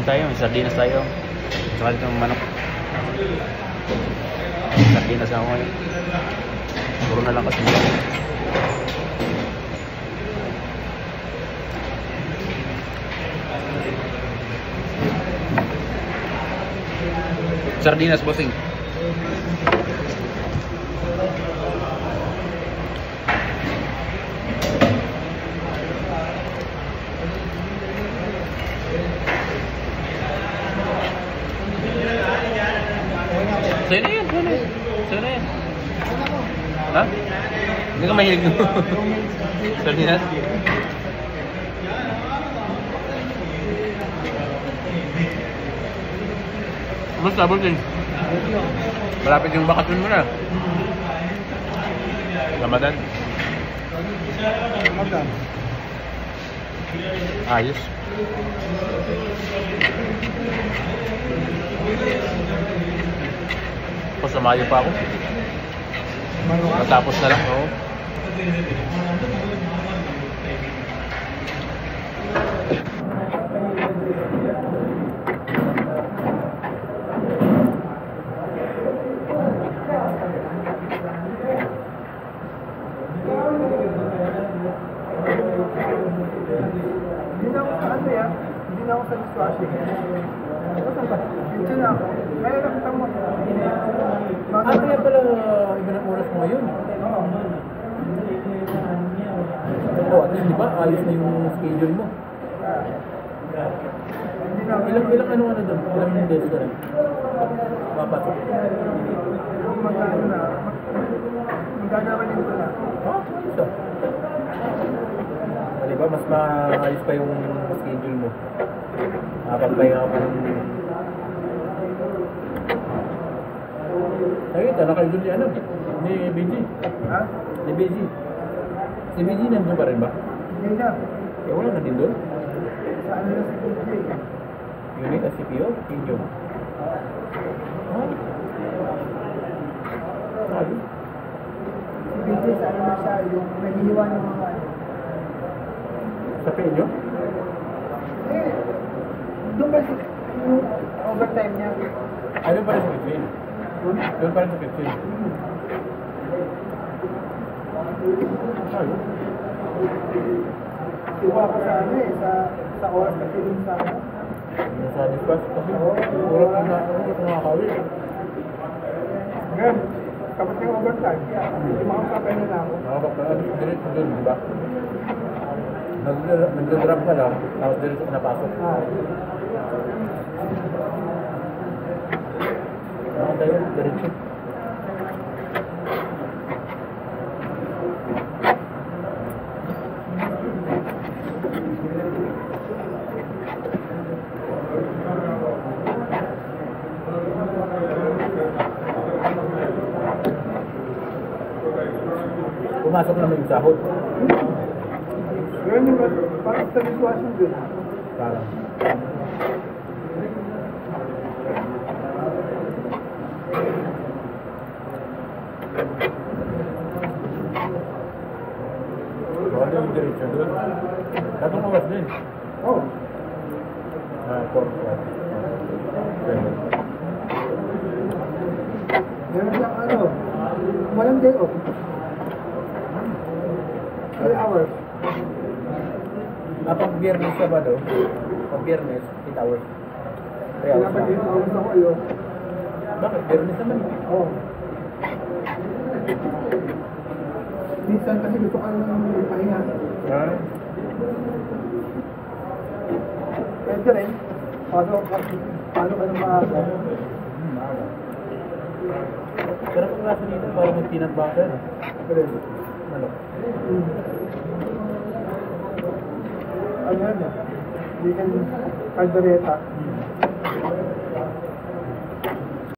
tayo, may sardinas tayo. Saka dito manok. Sardinas ako ngayon. Puro na lang kasi dyan. Sardinas, bossing. Sa'yo na yan, sa'yo na yan. Sa'yo na yan. Ha? Hindi ka mahilig mo. Sardinas? Basta, bossing. Malapit yung bakasyon mo na. Ramadan. Ramadan. Ayos. Pasamayo pa ako. Matapos na lang, oo. Hindi na ako sa dishwashing. Hindi na ako. Kaya nakita mo. Kaya pala iba ng oras mo ngayon. Oo, at di ba? Ayos na yung schedule mo. Ilang ano doon? Ilang days ka rin? Mapasok. Magkano na. Magkagawa din ko na. Ito. Diba, mas maayos pa yung schedule mo. Nakapagpahinga ka pa ng... Nakita, nakayo doon ni ano? Ni BG. Ha? Ni BG. Si BG nandun pa rin ba? Hindi na. Eh, wala na din doon. Sa ano na si PJ? Unit at CPO? Pinjo. Sabi? Si PJ sa ano na siya, yung naghihiwa ng mga ano. Sa Pinjo? Eh, doon kasi yung overtime niya. Ano pa rin sa Kitchen? Doon pa rin sa Kitchen. Sabi? Iwa ko sa ano eh, sa oras kasi dun sa ano. Sa dispatch kasi puro nakakawin. Ngayon, kapag yung overtime, hindi makakapay na ako. Nakakapag diretso doon, di ba? Nag-drop ka lang, tapos diretso ka napasok. Tayo, diretso. Pumasok naman yung sahod. Ngayon yung parang sa dishwashing din. Parang. Wala yung diretso doon. Tatong oras din. Oh. 4. Meron siyang ano, walang day off. 3 hours. Pag biyernes ka ba do? Pag biyernes, 8 hours. 3 hours. Dapat 8 hours ako yun. Bakit? Biyernes naman. Oh. Minsan kasi gusto ka ng pahinga. Pwede rin. Paano ka ng maaga? Pero kung nasa dito, parang mag-peanut butter. Pwede. Ano? Ano yan eh? Hindi ka kaldereta.